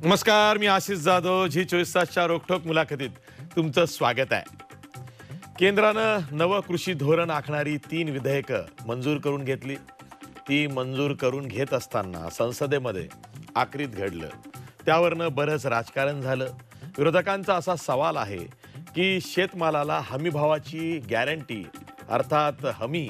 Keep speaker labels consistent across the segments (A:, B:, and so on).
A: नमस्कार, मी आशिष जाधव. झी 24 तासच्या रोखठोक मुलाखतीत तुमचं स्वागत आहे. केंद्रानं नवं कृषी धोरण आखणारी 3 विधेयकं मंजूर करून घेतली. ती मंजूर करून घेत असताना संसदेमध्ये आक्रीत घडलं. त्यावरनं बरंच राजकारण झालं. विरोधकांचा असा सवाल आहे की शेतमालाला हमीभावाची गॅरंटी अर्थात हमी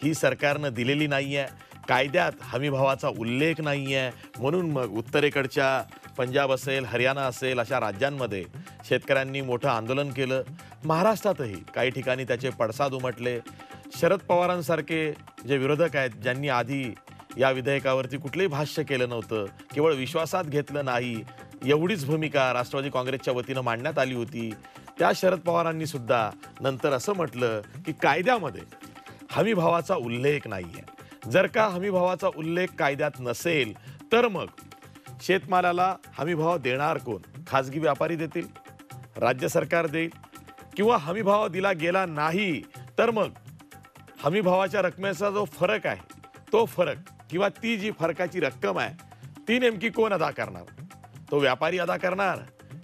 A: ही सरकारनं दिलेली नाही आहे. कायद्यात हमीभावाचा उल्लेख नाही आहे. म्हणून मग उत्तरेकडच्या पंजाब असेल, हरियाणा असेल अशा राज्यांमध्ये शेतकऱ्यांनी मोठं आंदोलन केलं. महाराष्ट्रातही काही ठिकाणी त्याचे पडसाद उमटले. शरद पवारांसारखे जे विरोधक आहेत, ज्यांनी आधी या विधेयकावरती कुठलंही भाष्य केलं नव्हतं, केवळ विश्वासात घेतलं नाही, एवढीच भूमिका राष्ट्रवादी काँग्रेसच्या वतीनं मांडण्यात आली होती, त्या शरद पवारांनी सुद्धा नंतर असं म्हटलं की कायद्यामध्ये हमीभावाचा उल्लेख नाही आहे. जर का हमीभावाचा उल्लेख कायद्यात नसेल तर मग शेतमालाला हमीभाव देणार कोण? खाजगी व्यापारी देतील, राज्य सरकार देईल, किंवा हमीभाव दिला गेला नाही तर मग हमीभावाच्या रकमेचा जो फरक आहे तो फरक किंवा ती जी फरकाची रक्कम आहे ती नेमकी कोण अदा करणार? तो व्यापारी अदा करणार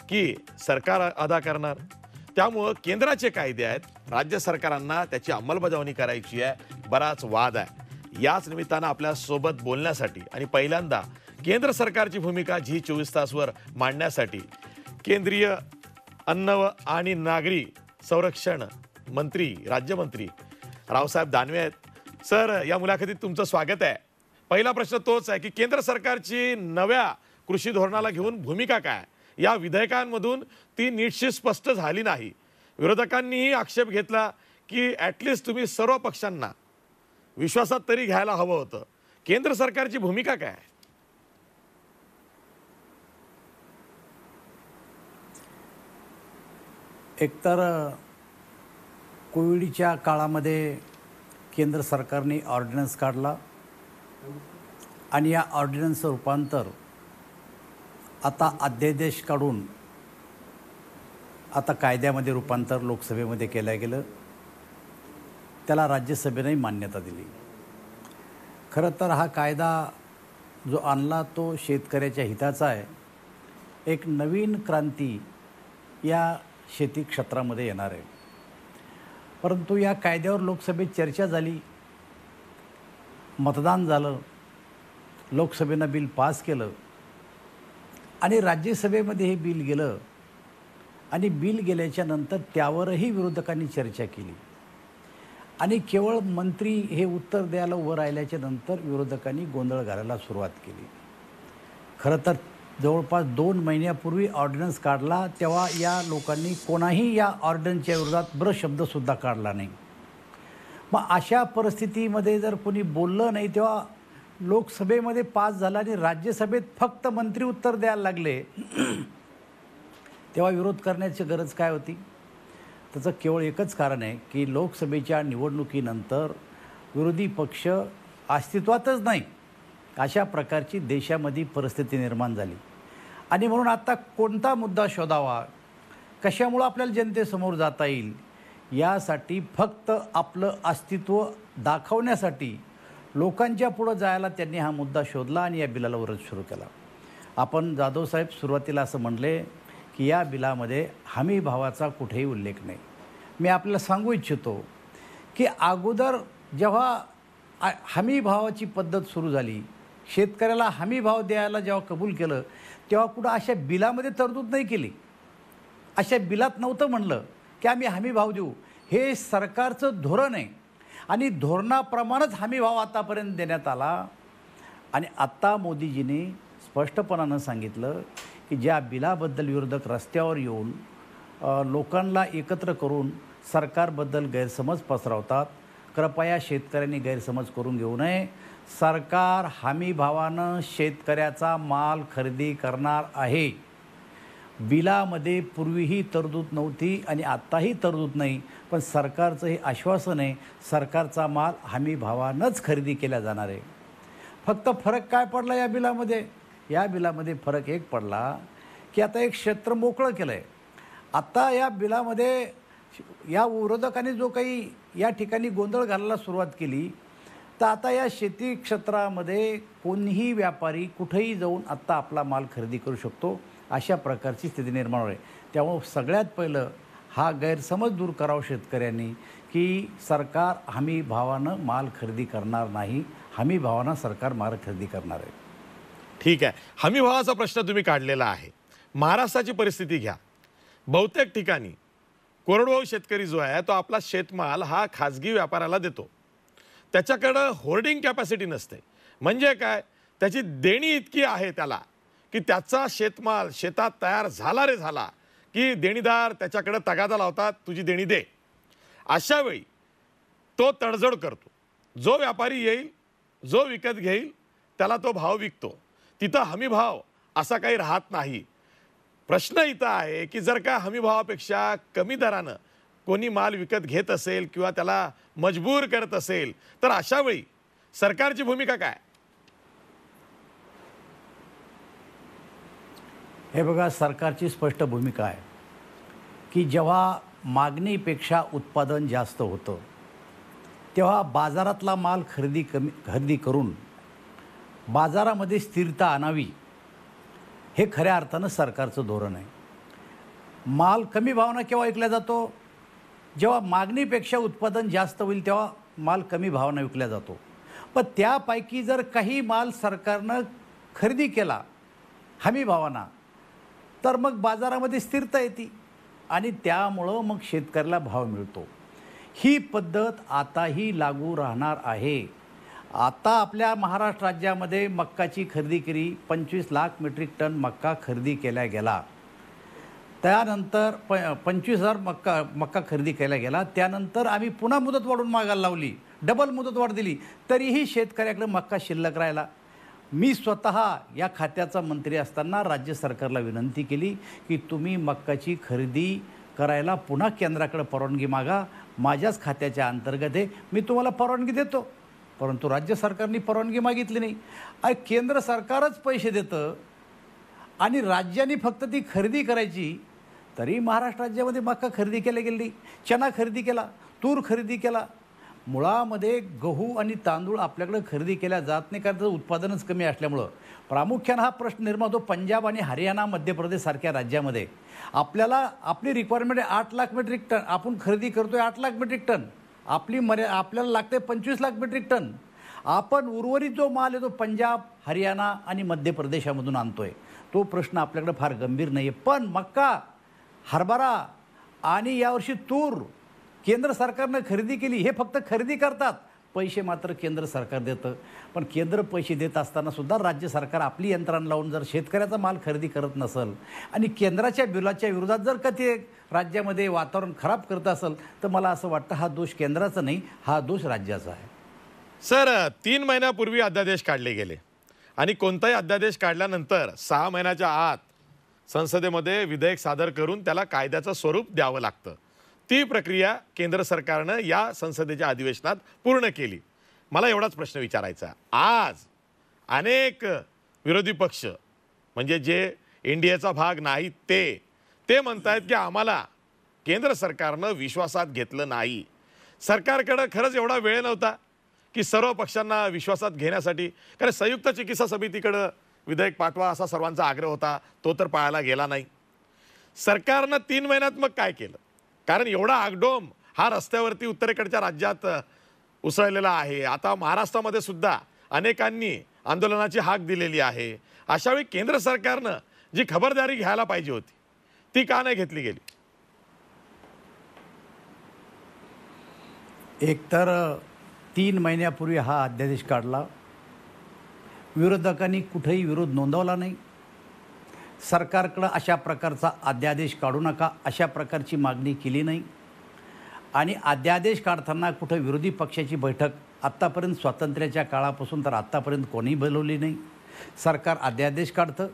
A: की सरकार अदा करणार? त्यामुळं केंद्राचे कायदे आहेत, राज्य सरकारांना त्याची अंमलबजावणी करायची आहे. बराच वाद आहे. याच निमित्तानं आपल्यासोबत बोलण्यासाठी आणि पहिल्यांदा केंद्र सरकारची भूमिका झी 24 तासवर मांडण्यासाठी केंद्रीय अन्न आणि नागरी संरक्षण मंत्री राज्यमंत्री रावसाहेब दानवे आहेत. सर, या मुलाखतीत तुमचं स्वागत आहे. पहिला प्रश्न तोच आहे की केंद्र सरकारची नव्या कृषी धोरणाला घेऊन भूमिका काय? या विधेयकांमधून ती नीटशी स्पष्ट झाली नाही. विरोधकांनीही आक्षेप घेतला की ॲटलिस्ट तुम्ही सर्व पक्षांना विश्वासात तरी घ्यायला हवं होतं. केंद्र सरकारची भूमिका काय?
B: एकतर कोविडच्या काळामध्ये केंद्र सरकारने ऑर्डिनन्स काढला आणि या ऑर्डिनन्सचं रूपांतर आता अध्यादेश काढून आता कायद्यामध्ये रूपांतर लोकसभेमध्ये केलं गेलं. त्याला राज्यसभेनेही मान्यता दिली. खरं तर हा कायदा जो आणला तो शेतकऱ्याच्या हिताचा आहे. एक नवीन क्रांती या शेती क्षेत्रामध्ये येणार आहे. परंतु या कायद्यावर लोकसभेत चर्चा झाली, मतदान झालं, लोकसभेनं बिल पास केलं आणि राज्यसभेमध्ये हे बिल गेलं आणि बिल गेल्याच्या नंतर त्यावरही विरोधकांनी चर्चा केली आणि केवळ मंत्री हे उत्तर द्यायला उभं राहिल्याच्या नंतर विरोधकांनी गोंधळ घालायला सुरुवात केली. खरं तर जवळपास 2 महिन्यापूर्वी ऑर्डिनन्स काढला तेव्हा या लोकांनी कोणाही या ऑर्डिनन्सच्या विरोधात ब्र शब्दसुद्धा काढला नाही. मग अशा परिस्थितीमध्ये जर कोणी बोललं नाही तेव्हा लोकसभेमध्ये पास झाला आणि राज्यसभेत फक्त मंत्री उत्तर द्यायला लागले तेव्हा विरोध करण्याची गरज काय होती? त्याचं केवळ एकच कारण आहे की लोकसभेच्या निवडणुकीनंतर विरोधी पक्ष अस्तित्वातच नाही अशा प्रकारची देशामध्ये परिस्थिती निर्माण झाली आणि म्हणून आता कोणता मुद्दा शोधावा, कशामुळं आपल्याला जनतेसमोर जाता येईल यासाठी फक्त आपलं अस्तित्व दाखवण्यासाठी लोकांच्या पुढं जायला त्यांनी हा मुद्दा शोधला आणि या बिलाला विरोध सुरू केला. आपण जाधव साहेब सुरुवातीला असं म्हणले की या बिलामध्ये हमी भावाचा कुठेही उल्लेख नाही. मी आपल्याला सांगू इच्छितो की अगोदर जेव्हा हमी भावाची पद्धत सुरू झाली, शेतकऱ्याला हमी भाव द्यायला जेव्हा कबूल केलं तेव्हा कुठं अशा बिलामध्ये तरतूद नाही केली. अशा बिलात नव्हतं म्हणलं की आम्ही हमी भाव देऊ. हे सरकारचं धोरण आहे आणि धोरणाप्रमाणेच हमी भाव आतापर्यंत देण्यात आला. आणि आत्ता मोदीजींनी स्पष्टपणानं सांगितलं की ज्या बिलाबद्दल विरोधक रस्त्यावर येऊन लोकांना एकत्र करून सरकारबद्दल गैरसमज पसरवतात, कृपया शेतकऱ्यांनी गैरसमज करून घेऊ नये. सरकार हमी भावानं शेतकऱ्याचा माल खरेदी करणार आहे. बिलामध्ये पूर्वीही तरतूद नव्हती आणि आत्ताही तरतूद नाही, पण सरकारचं हे आश्वासन आहे सरकारचा माल हमी भावानंच खरेदी केला जाणार आहे. फक्त फरक काय पडला या बिलामध्ये? या बिलामध्ये फरक एक पडला की आता एक क्षेत्र मोकळं केलं आहे. आता या बिलामध्ये या विरोधकांनी जो काही या ठिकाणी गोंधळ घालायला सुरुवात केली तर आता या शेती क्षेत्रामध्ये कोणीही व्यापारी कुठेही जाऊन आत्ता आपला माल खरेदी करू शकतो, अशा प्रकारची स्थिती निर्माण होईल. त्यामुळं सगळ्यात पहिलं हा गैरसमज दूर करावा शेतकऱ्यांनी की सरकार हमी भावानं माल खरेदी करणार नाही, हमी भावानं सरकार माल खरेदी करणार आहे.
A: ठीक आहे, हमी भावाचा प्रश्न तुम्ही काढलेला आहे. महाराष्ट्राची परिस्थिती घ्या. बहुतेक ठिकाणी कोरडवाहू शेतकरी जो आहे तो आपला शेतमाल हा खाजगी व्यापाऱ्याला देतो. त्याच्याकडं होर्डिंग कॅपॅसिटी नसते. म्हणजे काय, त्याची देणी इतकी आहे त्याला की त्याचा शेतमाल शेतात तयार झाला रे झाला की देणीदार त्याच्याकडे तगादा लावतात, तुझी देणी दे. अशा वेळी तो तडजोड करतो. जो व्यापारी येईल, जो विकत घेईल त्याला तो भाव विकतो. तिथं हमी भाव असा काही राहत नाही. प्रश्न इथं आहे की जर का हमी भावापेक्षा कमी दरानं कोणी माल विकत घेत असेल किंवा त्याला मजबूर करत असेल तर अशा वेळी सरकारची भूमिका काय?
B: हे बघा, सरकारची स्पष्ट भूमिका आहे की जेव्हा मागणीपेक्षा उत्पादन जास्त होतं तेव्हा बाजारातला माल खरेदी करून बाजारामध्ये स्थिरता आणावी, हे खऱ्या अर्थानं सरकारचं धोरण आहे. माल कमी भावानं केव्हा विकला जातो? जेव्हा मागणीपेक्षा उत्पादन जास्त होईल तेव्हा माल कमी भावानं विकला जातो. पण त्यापैकी जर काही माल सरकारनं खरेदी केला हमी भावानं तर मग बाजारामध्ये स्थिरता येते आणि त्यामुळं मग शेतकऱ्याला भाव मिळतो. ही पद्धत आताही लागू राहणार आहे. आता आपल्या महाराष्ट्र राज्यामध्ये मक्काची खरेदी केली, 25 लाख मेट्रिक टन मक्का खरेदी केला गेला. त्यानंतर 25,000 मक्का खरेदी केला गेला. त्यानंतर आम्ही पुन्हा मुदत वाढून मागायला लावली, डबल मुदत वाढ दिली, तरीही शेतकऱ्याकडे मक्का शिल्लक राहिला. मी स्वतः या खात्याचा मंत्री असताना राज्य सरकारला विनंती केली की तुम्ही मक्काची खरेदी करायला पुन्हा केंद्राकडे परवानगी मागा, माझ्याच खात्याच्या अंतर्गत आहे, मी तुम्हाला परवानगी देतो. परंतु राज्य सरकारने परवानगी मागितली नाही. केंद्र सरकारच पैसे देतं आणि राज्यांनी फक्त ती खरेदी करायची. तरी महाराष्ट्र राज्यामध्ये मक्का खरेदी केली गेली, चना खरेदी केला, तूर खरेदी केला. मुळामध्ये गहू आणि तांदूळ आपल्याकडे खरेदी केल्या जात नाही कारण त्याचं उत्पादनच कमी असल्यामुळं. प्रामुख्यानं हा प्रश्न निर्माण होतो पंजाब आणि हरियाणा, मध्य प्रदेश सारख्या राज्यामध्ये. आपल्याला आपली रिक्वायरमेंट आहे 8 लाख मेट्रिक टन, आपण खरेदी करतोय 8 लाख मेट्रिक टन. आपल्याला लागते 25 लाख मेट्रिक टन. आपण उर्वरित जो माल आहे तो पंजाब, हरियाणा आणि मध्य प्रदेशामधून आणतोय. तो प्रश्न आपल्याकडे फार गंभीर नाही आहे. पण मक्का, हरभरा आणि यावर्षी तूर केंद्र सरकारनं खरेदी केली. हे फक्त खरेदी करतात, पैसे मात्र केंद्र सरकार देतं. पण केंद्र पैसे देत असताना सुद्धा राज्य सरकार आपली यंत्रणा लावून जर शेतकऱ्याचा माल खरेदी करत नसेल आणि केंद्राच्या बिलाच्या विरोधात जर का ते राज्यामध्ये वातावरण खराब करत असेल तर मला असं वाटतं हा दोष केंद्राचा नाही, हा दोष राज्याचा आहे.
A: सर, 3 महिन्यापूर्वी अध्यादेश काढले गेले आणि कोणताही अध्यादेश काढल्यानंतर 6 महिन्याच्या आत संसदेमध्ये विधेयक सादर करून त्याला कायद्याचं स्वरूप द्यावं लागतं. ती प्रक्रिया केंद्र सरकारनं या संसदेच्या अधिवेशनात पूर्ण केली. मला एवढाच प्रश्न विचारायचा, आज अनेक विरोधी पक्ष म्हणजे जे एनडीएचा भाग नाही ते म्हणतायत की आम्हाला केंद्र सरकारनं विश्वासात घेतलं नाही. सरकारकडं खरंच एवढा वेळ नव्हता की सर्व पक्षांना विश्वासात घेण्यासाठी? कारण संयुक्त चिकित्सा समितीकडं विधेयक पाठवा असा सर्वांचा आग्रह होता, तो तर पाळला गेला नाही. सरकारनं 3 महिन्यात मग काय केलं? कारण एवढा आगडोम हा रस्त्यावरती उत्तरेकडच्या राज्यात उसळलेला आहे. आता महाराष्ट्रामध्ये सुद्धा अनेकांनी आंदोलनाची हाक दिलेली आहे. अशावेळी केंद्र सरकारनं जी खबरदारी घ्यायला पाहिजे होती ती का नाही घेतली गेली?
B: एकतर 3 महिन्यापूर्वी हा अध्यादेश काढला, विरोधकांनी कुठेही विरोध नोंदवला नाही. सरकारकडं अशा प्रकारचा अध्यादेश काढू नका अशा प्रकारची मागणी केली नाही. आणि अध्यादेश काढताना कुठं विरोधी पक्षाची बैठक आत्तापर्यंत स्वातंत्र्याच्या काळापासून तर आत्तापर्यंत कोणीही बोलवली नाही. सरकार अध्यादेश काढतं,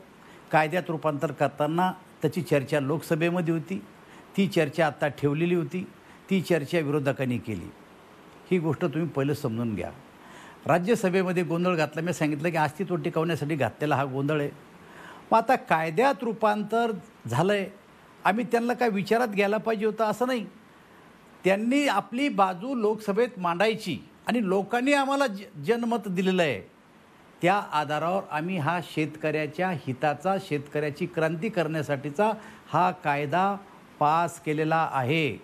B: कायद्यात रूपांतर करताना त्याची चर्चा लोकसभेमध्ये होती, ती चर्चा आत्ता ठेवलेली होती, ती चर्चा विरोधकांनी केली. ही गोष्ट तुम्ही पहिलं समजून घ्या. राज्यसभेमध्ये गोंधळ घातला, मी सांगितलं की अस्तित्व टिकवण्यासाठी घातलेला हा गोंधळ आहे. मग आता कायद्यात रूपांतर झालं आहे, आम्ही त्यांना काय विचारात घ्यायला पाहिजे होतं असं नाही. त्यांनी आपली बाजू लोकसभेत मांडायची आणि लोकांनी आम्हाला जनमत दिलेलं आहे, त्या आधारावर आम्ही हा शेतकऱ्याच्या हिताचा, शेतकऱ्याची क्रांती करण्यासाठीचा हा कायदा पास केलेला आहे.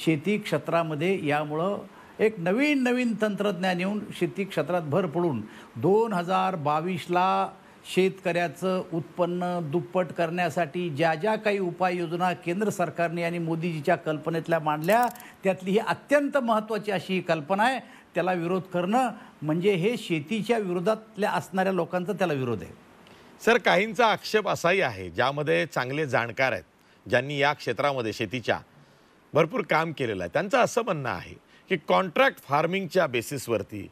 B: शेती क्षेत्रामध्ये यामुळं एक नवीन तंत्रज्ञान येऊन शेती क्षेत्रात भर पडून 2022ला शेतकऱ्याचं उत्पन्न दुप्पट करण्यासाठी ज्या काही उपाययोजना केंद्र सरकारने आणि मोदीजीच्या कल्पनेतल्या मांडल्या, त्यातली ही अत्यंत महत्त्वाची अशी ही कल्पना आहे. त्याला विरोध करणं म्हणजे हे शेतीच्या विरोधातल्या असणाऱ्या लोकांचा त्याला विरोध आहे.
A: सर, काहींचा आक्षेप असाही आहे ज्यामध्ये चांगले जाणकार आहेत, ज्यांनी या क्षेत्रामध्ये शेतीच्या भरपूर काम केलेलं आहे. त्यांचं असं म्हणणं आहे की कॉन्ट्रॅक्ट फार्मिंगच्या बेसिसवरती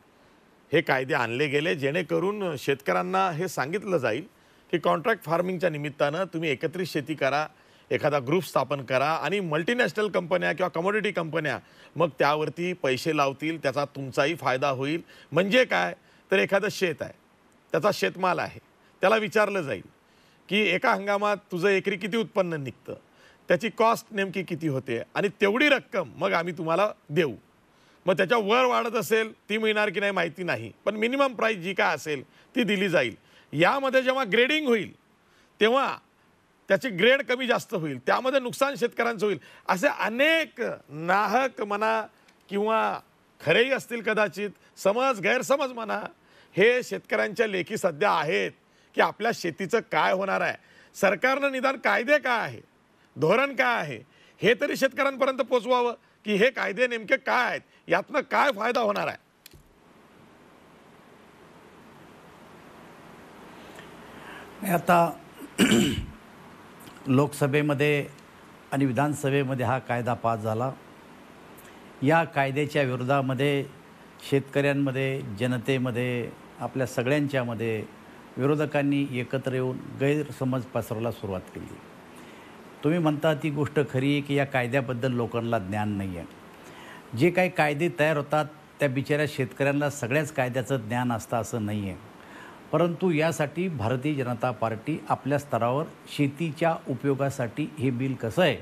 A: हे कायदे आणले गेले, जेणेकरून शेतकऱ्यांना हे सांगितलं जाईल की कॉन्ट्रॅक्ट फार्मिंगच्या निमित्तानं तुम्ही एकत्रित शेती करा, एखादा ग्रुप स्थापन करा आणि मल्टीनॅशनल कंपन्या किंवा कमोडिटी कंपन्या मग त्यावरती पैसे लावतील, त्याचा तुमचाही फायदा होईल. म्हणजे काय तर एखादं शेत आहे, त्याचा शेतमाल आहे, त्याला विचारलं जाईल की एका हंगामात तुझं एकरी किती उत्पन्न निघतं, त्याची कॉस्ट नेमकी किती होते आणि तेवढी रक्कम मग आम्ही तुम्हाला देऊ. मग त्याच्या वर वाढत असेल ती मिळणार की नाही माहिती नाही, पण मिनिमम प्राईस जी काय असेल ती दिली जाईल. यामध्ये जेव्हा ग्रेडिंग होईल तेव्हा त्याची ग्रेड कमी जास्त होईल, त्यामध्ये नुकसान शेतकऱ्यांचं होईल. असे अनेक नाहक म्हणा किंवा खरेही असतील कदाचित, समज गैरसमज म्हणा, हे शेतकऱ्यांच्या लेखी सध्या आहेत की आपल्या शेतीचं काय होणार आहे. सरकारनं निदान कायदे काय आहे, धोरण काय आहे हे तरी शेतकऱ्यांपर्यंत पोचवावं की हे कायदे नेमके काय आहेत, यातनं काय फायदा होणार आहे.
B: आता लोकसभेमध्ये आणि विधानसभेमध्ये हा कायदा पास झाला. या कायद्याच्या विरोधामध्ये शेतकऱ्यांमध्ये, जनतेमध्ये, आपल्या सगळ्यांच्यामध्ये विरोधकांनी एकत्र येऊन गैरसमज पसरवायला सुरुवात केली. तुम्ही म्हणता ती गोष्ट खरी आहे की या कायद्याबद्दल लोकांना ज्ञान नाही आहे. जे काही कायदे तयार होतात त्या बिचाऱ्या शेतकऱ्यांना सगळ्याच कायद्याचं ज्ञान असतं असं नाही आहे. परंतु यासाठी भारतीय जनता पार्टी आपल्या स्तरावर शेतीच्या उपयोगासाठी हे बिल कसं आहे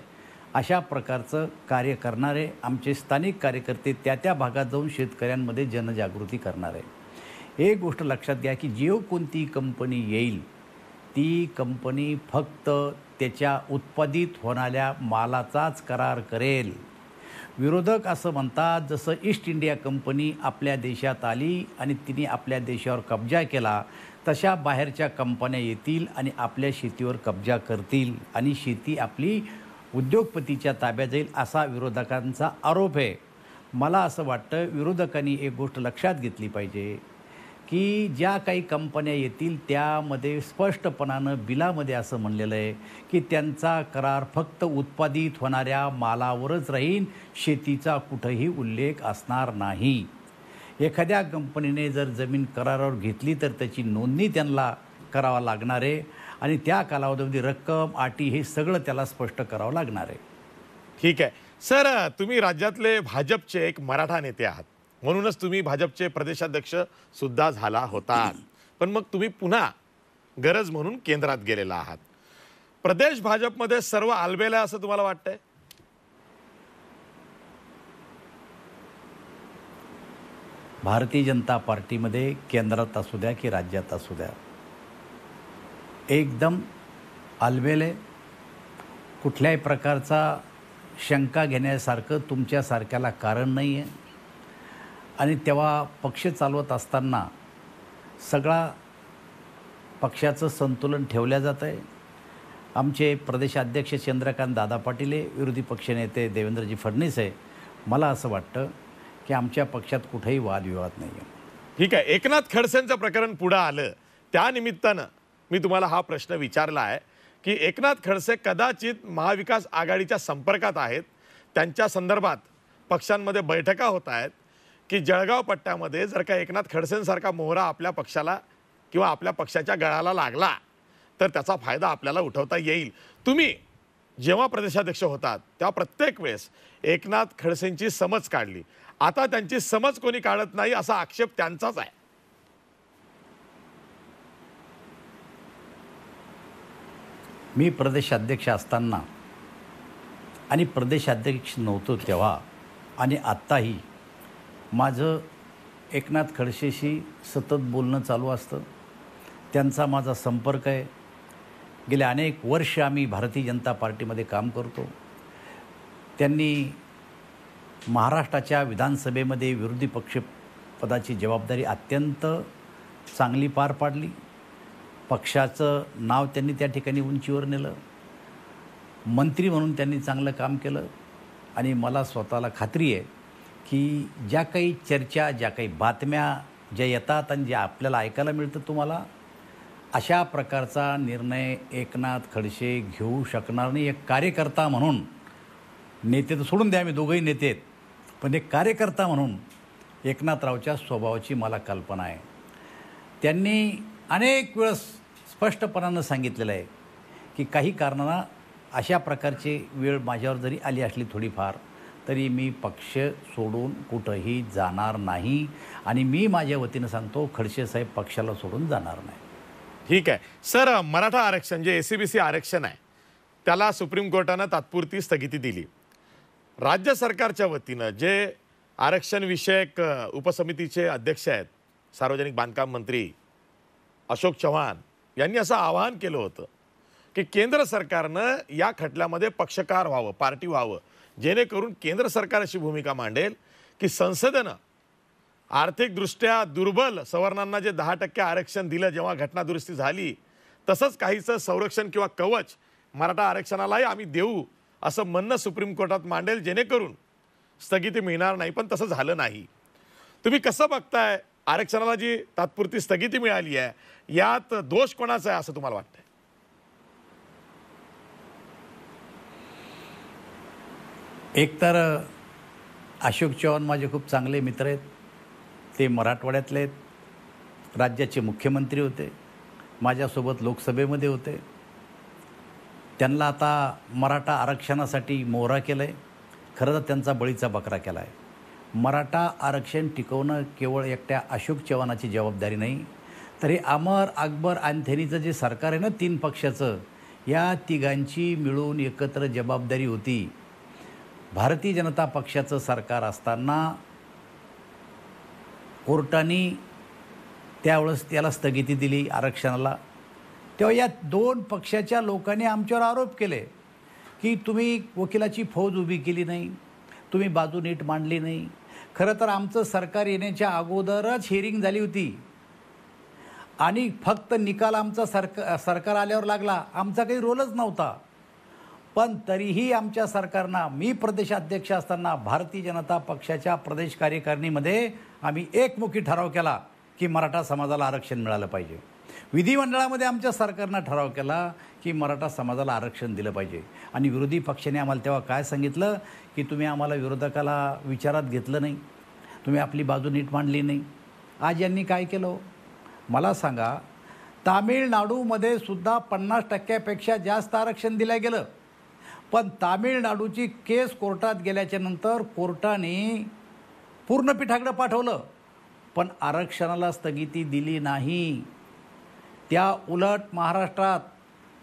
B: अशा प्रकारचं कार्य करणारे आमचे स्थानिक कार्यकर्ते त्या भागात जाऊन शेतकऱ्यांमध्ये जनजागृती करणार आहे. एक गोष्ट लक्षात घ्या की जी कोणती कंपनी येईल ती कंपनी फक्त त्याच्या उत्पादित होणाऱ्या मालाचाच करार करेल. विरोधक असं म्हणतात जसं ईस्ट इंडिया कंपनी आपल्या देशात आली आणि तिने आपल्या देशावर कब्जा केला, तशा बाहेरच्या कंपन्या येतील आणि आपल्या शेतीवर कब्जा करतील आणि शेती आपली उद्योगपतीच्या ताब्यात जाईल असा विरोधकांचा आरोप आहे. मला असं वाटतं विरोधकांनी एक गोष्ट लक्षात घेतली पाहिजे की ज्या काही कंपन्या येतील त्यामध्ये स्पष्टपणानं बिलामध्ये असं म्हणलेलं आहे की त्यांचा करार फक्त उत्पादित होणाऱ्या मालावरच राहील, शेतीचा कुठंही उल्लेख असणार नाही. एखाद्या कंपनीने जर जमीन करारावर घेतली तर त्याची नोंदणी त्यांना करावा लागणार आहे आणि त्या कालावधीमध्ये रक्कम, अटी हे सगळं त्याला स्पष्ट करावं लागणार आहे.
A: ठीक आहे सर, तुम्ही राज्यातले भाजपचे एक मराठा नेते आहात, म्हणूनच तुम्ही भाजपचे प्रदेशाध्यक्ष सुद्धा झाला होतात. पण मग तुम्ही पुन्हा गरज म्हणून केंद्रात गेलेला आहात. प्रदेश भाजपमध्ये सर्व आलबेल आहे असं तुम्हाला वाटतंय?
B: भारतीय जनता पार्टीमध्ये केंद्रात असू द्या की राज्यात असू द्या एकदम आलबेल आहे. कुठल्याही प्रकारचा शंका घेण्यासारखं तुमच्यासारख्याला कारण नाही आहे. आणि तेव्हा पक्ष चालवत असताना सगळा पक्षाचं संतुलन ठेवलं जातं आहे. आमचे प्रदेशाध्यक्ष चंद्रकांत दादा पाटील आहे, विरोधी पक्षनेते देवेंद्रजी फडणवीस आहे. मला असं वाटतं की आमच्या पक्षात कुठेही वादविवाद नाही आहे.
A: ठीक आहे, एकनाथ खडसेंचं प्रकरण पुढं आलं त्यानिमित्तानं मी तुम्हाला हा प्रश्न विचारला आहे की एकनाथ खडसे कदाचित महाविकास आघाडीच्या संपर्कात आहेत, त्यांच्या संदर्भात पक्षांमध्ये बैठका होत आहेत की जळगाव पट्ट्यामध्ये जर का एकनाथ खडसेंसारखा मोहरा आपल्या पक्षाला किंवा आपल्या पक्षाच्या गळाला लागला तर त्याचा फायदा आपल्याला उठवता येईल. तुम्ही जेव्हा प्रदेशाध्यक्ष होतात तेव्हा प्रत्येक वेळेस एकनाथ खडसेंची समज काढली. आता त्यांची समज कोणी काढत नाही असा आक्षेप त्यांचाच आहे.
B: मी प्रदेशाध्यक्ष असताना आणि प्रदेशाध्यक्ष नव्हतो तेव्हा आणि आत्ताही माझं एकनाथ खडसेशी सतत बोलणं चालू असतं. त्यांचा माझा संपर्क आहे. गेले अनेक वर्ष आम्ही भारतीय जनता पार्टीमध्ये काम करतो. त्यांनी महाराष्ट्राच्या विधानसभेमध्ये विरोधी पक्षपदाची जबाबदारी अत्यंत चांगली पार पाडली. पक्षाचं नाव त्यांनी त्या ठिकाणी उंचीवर नेलं. मंत्री म्हणून त्यांनी चांगलं काम केलं. आणि मला स्वतःला खात्री आहे की ज्या काही चर्चा, ज्या काही बातम्या ज्या येतात आणि ज्या आपल्याला ऐकायला मिळतं तुम्हाला, अशा प्रकारचा निर्णय एकनाथ खडसे घेऊ शकणार नाही. एक कार्यकर्ता म्हणून, नेते तर सोडून द्या, आम्ही दोघंही नेते आहेत, पण एक कार्यकर्ता म्हणून एकनाथरावच्या स्वभावाची मला कल्पना आहे. त्यांनी अनेक वेळेस स्पष्टपणानं सांगितलेलं आहे की काही कारणानं अशा प्रकारची वेळ माझ्यावर जरी आली असली थोडीफार, तरी मी पक्ष सोडून कुठंही जाणार नाही. आणि मी माझ्या वतीनं सांगतो, खडसे साहेब पक्षाला सोडून जाणार नाही.
A: ठीक आहे सर, मराठा आरक्षण जे एसीबीसी आरक्षण आहे त्याला सुप्रीम कोर्टानं तात्पुरती स्थगिती दिली. राज्य सरकारच्या वतीनं जे आरक्षण विषयक उपसमितीचे अध्यक्ष आहेत, सार्वजनिक बांधकाम मंत्री अशोक चव्हाण यांनी असं आवाहन केलं होतं की केंद्र सरकारनं या खटल्यामध्ये पक्षकार व्हावं, पार्टी व्हावं, जेणेकरून केंद्र सरकार अशी भूमिका मांडेल की संसदेनं आर्थिकदृष्ट्या दुर्बल सवर्णांना जे 10% आरक्षण दिलं जेव्हा घटनादुरुस्ती झाली, तसंच काहीचं संरक्षण किंवा कवच मराठा आरक्षणालाही आम्ही देऊ असं म्हणणं सुप्रीम कोर्टात मांडेल, जेणेकरून स्थगिती मिळणार नाही. पण तसं झालं नाही. तुम्ही कसं बघताय आरक्षणाला जी तात्पुरती स्थगिती मिळाली आहे, यात दोष कोणाचा आहे असं तुम्हाला वाटतंय?
B: एकतर अशोक चव्हाण माझे खूप चांगले मित्र आहेत. ते मराठवाड्यातले आहेत, राज्याचे मुख्यमंत्री होते, माझ्यासोबत लोकसभेमध्ये होते. त्यांना आता मराठा आरक्षणासाठी मोहरा केलं आहे. खरं तर त्यांचा बळीचा बकरा केला आहे. मराठा आरक्षण टिकवणं केवळ एकट्या अशोक चव्हाणाची जबाबदारी नाही, तर हे अमर अकबर अँथनीचं जे सरकार आहे ना, 3 पक्षाचं, या तिघांची मिळून एकत्र जबाबदारी होती. भारतीय जनता पक्षाचं सरकार असताना कोर्टाने त्यावेळेस त्याला स्थगिती दिली आरक्षणाला. तेव्हा या 2 पक्षाच्या लोकांनी आमच्यावर आरोप केले की तुम्ही वकिलाची फौज उभी केली नाही, तुम्ही बाजू नीट मांडली नाही. खरं तर आमचं सरकार येण्याच्या अगोदरच हिअरिंग झाली होती आणि फक्त निकाल आमचा सरकार आल्यावर लागला. आमचा काही रोलच नव्हता. पण तरीही आमच्या सरकारनं, मी प्रदेशाध्यक्ष असताना भारतीय जनता पक्षाच्या प्रदेश कार्यकारिणीमध्ये आम्ही एकमुखी ठराव केला की मराठा समाजाला आरक्षण मिळालं पाहिजे. विधिमंडळामध्ये आमच्या सरकारनं ठराव केला की मराठा समाजाला आरक्षण दिलं पाहिजे. आणि विरोधी पक्षाने आम्हाला तेव्हा काय सांगितलं की तुम्ही आम्हाला विरोधकाला विचारात घेतलं नाही, तुम्ही आपली बाजू नीट मांडली नाही. आज यांनी काय केलं मला सांगा, तामिळनाडूमध्ये सुद्धा 50%पेक्षा जास्त आरक्षण दिलं गेलं. पण तामिळनाडूची केस कोर्टात गेल्याच्या नंतर कोर्टाने पूर्ण पीठाकडे पाठवलं, पण आरक्षणाला स्थगिती दिली नाही. त्या उलट महाराष्ट्रात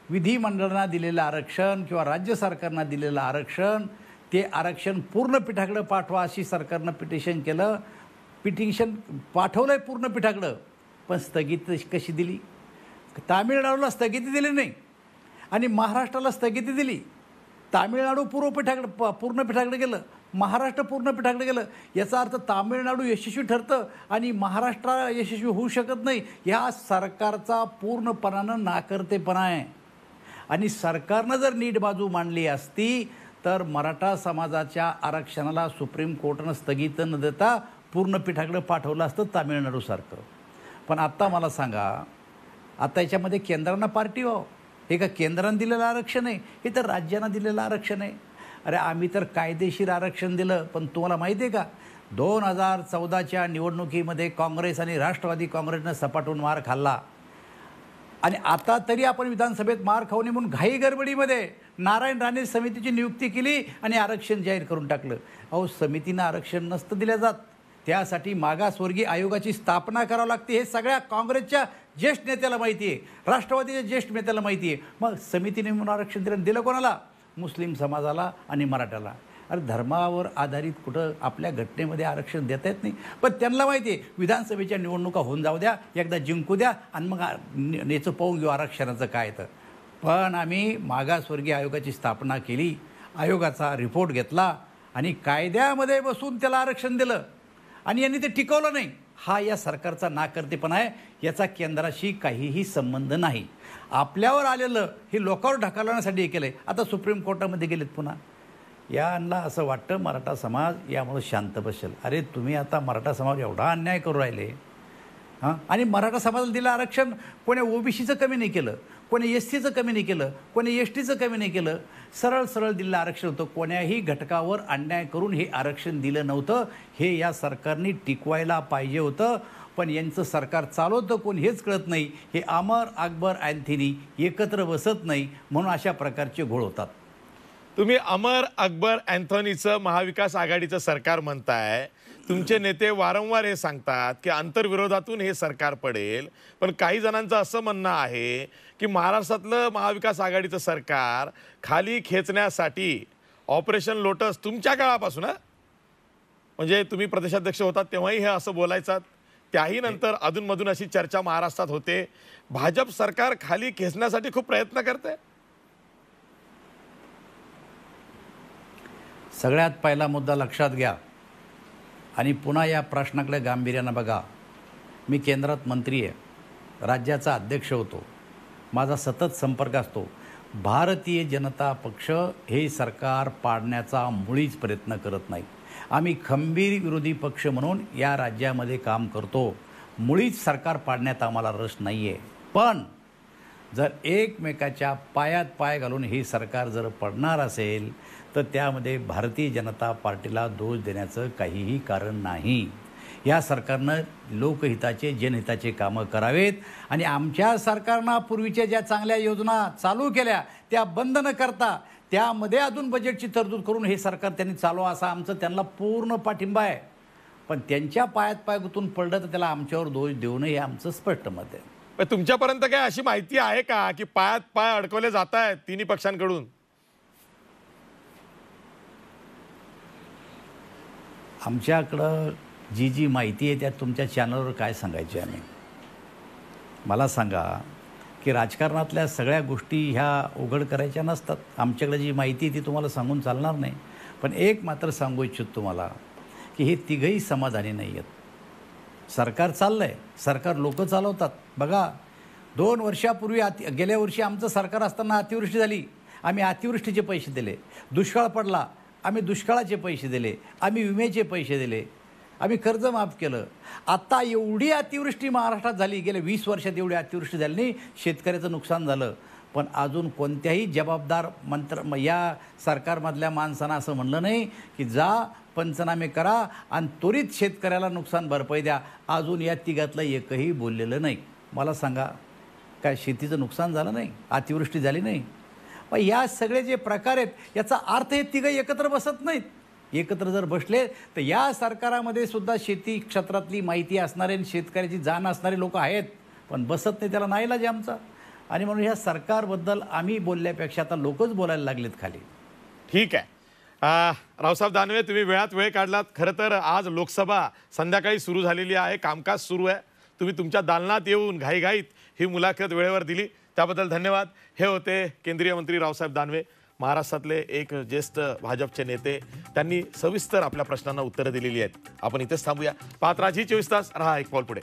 B: विधिमंडळानं दिलेलं आरक्षण किंवा राज्य सरकारनं दिलेलं आरक्षण, ते आरक्षण पूर्ण पीठाकडे पाठवा अशी सरकारनं पिटिशन केलं. पिटिशन पाठवलं आहे पूर्ण पीठाकडं, पण स्थगिती कशी दिली? तामिळनाडूला स्थगिती दिली नाही आणि महाराष्ट्राला स्थगिती दिली. तामिळनाडू पूर्ण पीठाकडे गेलं, महाराष्ट्र पूर्ण पीठाकडे गेलं. याचा अर्थ तामिळनाडू यशस्वी ठरतं आणि महाराष्ट्र यशस्वी होऊ शकत नाही. ह्या सरकारचा पूर्णपणानं नाकर्तेपणा आहे. आणि सरकारनं जर नीट बाजू मांडली असती तर मराठा समाजाच्या आरक्षणाला सुप्रीम कोर्टानं स्थगित न देता पूर्ण पीठाकडे पाठवलं असतं तामिळनाडूसारखं. पण आत्ता मला सांगा, आता याच्यामध्ये केंद्रानं पार्टी व्हावं, हे का केंद्रानं दिलेलं आरक्षण आहे? हे तर राज्यानं दिलेलं आरक्षण आहे. अरे आम्ही तर कायदेशीर आरक्षण दिलं. पण तुम्हाला माहिती आहे का, 2014च्या निवडणुकीमध्ये काँग्रेस आणि राष्ट्रवादी काँग्रेसनं सपाटून मार खाल्ला. आणि आता तरी आपण विधानसभेत मार खाऊ नये म्हणून घाई गडबडीमध्ये नारायण राणे समितीची नियुक्ती केली आणि आरक्षण जाहीर करून टाकलं. अहो, समितीनं आरक्षण नसतं दिलं जात. त्यासाठी मागासवर्गीय आयोगाची स्थापना करावी लागते. हे सगळ्या काँग्रेसच्या ज्येष्ठ नेत्याला माहिती आहे, राष्ट्रवादीच्या ज्येष्ठ नेत्याला माहिती आहे. मग समितीने म्हणून आरक्षण दिलं कोणाला? मुस्लिम समाजाला आणि मराठ्याला. अरे धर्मावर आधारित कुठं आपल्या घटनेमध्ये आरक्षण देता येत नाही. पण त्यांना माहिती आहे विधानसभेच्या निवडणुका होऊन जाऊ द्या, एकदा जिंकू द्या आणि मग नेचं पाहून घेऊ आरक्षणाचं काय. तर पण आम्ही मागासवर्गीय आयोगाची स्थापना केली, आयोगाचा रिपोर्ट घेतला आणि कायद्यामध्ये बसून त्याला आरक्षण दिलं आणि यांनी ते टिकवलं नाही. हा या सरकारचा नाकर्तेपणा आहे. याचा केंद्राशी काहीही संबंध नाही. आपल्यावर आलेलं हे लोकांवर ढकलण्यासाठी हे केलं आहे. आता सुप्रीम कोर्टामध्ये गेलेत पुन्हा. यांना असं वाटतं मराठा समाज यामुळे शांत बसेल. अरे तुम्ही आता मराठा समाज एवढा अन्याय करू राहिले हां. आणि मराठा समाजाला दिलं आरक्षण कोणी ओबीसीचं कमी नाही केलं, कोणी एस सीचं कमी नाही केलं, कोणी एस टीचं कमी नाही केलं. सरळ सरळ दिलेलं आरक्षण होतं. कोण्याही घटकावर अन्याय करून हे आरक्षण दिलं नव्हतं. हे या सरकारने टिकवायला पाहिजे होतं. पण यांचं सरकार चालवतं कोण हेच कळत नाही. हे अमर अकबर अँथनी एकत्र बसत नाही म्हणून अशा प्रकारचे घोळ होतात.
A: तुम्ही अमर अकबर अँथोनीचं महाविकास आघाडीचं सरकार म्हणताय. तुमचे नेते वारंवार हे सांगतात की आंतरविरोधातून हे सरकार पडेल. पण काही जणांचं असं म्हणणं आहे की महाराष्ट्रातलं महाविकास आघाडीचं सरकार खाली खेचण्यासाठी ऑपरेशन लोटस तुमच्या काळापासून म्हणजे तुम्ही प्रदेशाध्यक्ष होतात तेव्हाही हे असं बोलायचात. त्याही नंतर अधूनमधून अशी चर्चा महाराष्ट्रात होते. भाजप सरकार खाली खेचण्यासाठी खूप प्रयत्न करते.
B: सगळ्यात पहिला मुद्दा लक्षात घ्या आणि पुन्हा या प्रश्नाकडे गांभीर्यानं बघा. मी केंद्रात मंत्री आहे, राज्याचा अध्यक्ष होतो, माझा सतत संपर्क असतो. भारतीय जनता पक्ष हे सरकार पाडण्याचा मुळीच प्रयत्न करत नाही. आम्ही खंबीर विरोधी पक्ष म्हणून या राज्यामध्ये काम करतो. मुळीच सरकार पाडण्यात आम्हाला रस नाही आहे. पण जर एकमेकाच्या पायात पाय घालून हे सरकार जर पडणार असेल तर त्यामध्ये भारतीय जनता पार्टीला दोष देण्याचं काहीही कारण नाही. या सरकारनं लोकहिताचे जनहिताचे कामं करावेत आणि आमच्या सरकारनं पूर्वीच्या ज्या चांगल्या योजना चालू केल्या त्या बंद न करता त्यामध्ये अजून बजेटची तरतूद करून हे सरकार त्यांनी चालवा असा आमचं त्यांना पूर्ण पाठिंबा आहे. पण त्यांच्या पायात पाय गुंतून पडलं तर त्याला आमच्यावर दोष देऊ नये हे आमचं स्पष्ट मत आहे.
A: पण तुमच्यापर्यंत काय अशी माहिती आहे का की पायात पाय अडकवले जात आहेत तिन्ही पक्षांकडून?
B: आमच्याकडं जी माहिती आहे त्यात तुमच्या चॅनलवर काय सांगायची आम्ही. मला सांगा की राजकारणातल्या सगळ्या गोष्टी ह्या उघड करायच्या नसतात. आमच्याकडे जी माहिती आहे ती तुम्हाला सांगून चालणार नाही. पण एक मात्र सांगू इच्छितो तुम्हाला की हे तिघही समाधानी नाही आहेत. सरकार चाललं आहे, सरकार लोक चालवतात. बघा 2 वर्षापूर्वी गेल्या वर्षी आमचं सरकार असताना अतिवृष्टी झाली, आम्ही अतिवृष्टीचे पैसे दिले. दुष्काळ पडला, आम्ही दुष्काळाचे पैसे दिले. आम्ही विम्याचे पैसे दिले. आम्ही कर्ज माफ केलं. आता एवढी अतिवृष्टी महाराष्ट्रात झाली, गेल्या 20 वर्षात एवढी अतिवृष्टी झाली नाही, शेतकऱ्याचं नुकसान झालं. पण अजून कोणत्याही जबाबदार या सरकारमधल्या माणसांना असं म्हणलं नाही की जा पंचनामे करा आणि त्वरित शेतकऱ्याला नुकसान भरपाई द्या. अजून या तिघातलं एकही बोललेलं नाही. मला सांगा काय शेतीचं नुकसान झालं नाही, अतिवृष्टी झाली नाही? मग या सगळे जे प्रकार आहेत याचा अर्थ हे तिघं एकत्र बसत नाहीत. एकत्र जर बसले तर या सरकारामध्ये सुद्धा शेती क्षेत्रातली माहिती असणारे आणि शेतकऱ्याची जाण असणारे लोक आहेत. पण बसत नाही, त्याला नाईलाज आहे आमचा. आणि म्हणून ह्या सरकारबद्दल आम्ही बोलल्यापेक्षा आता लोकच बोलायला लागलेत खाली.
A: ठीक आहे. रावसाहेब दानवे, तुम्ही वेळात वेळ काढलात. खरं तर आज लोकसभा संध्याकाळी सुरू झालेली आहे, कामकाज सुरू आहे. तुम्ही तुमच्या दालनात येऊन घाईघाईत ही मुलाखत वेळेवर दिली त्याबद्दल धन्यवाद. हे होते केंद्रीय मंत्री रावसाहेब दानवे, महाराष्ट्रातले एक ज्येष्ठ भाजपचे नेते. त्यांनी सविस्तर आपल्या प्रश्नांना उत्तरं दिलेली आहेत. आपण इथेच थांबूया. पाहत राहा झी 24 तास. रहा एक पाऊल पुढे.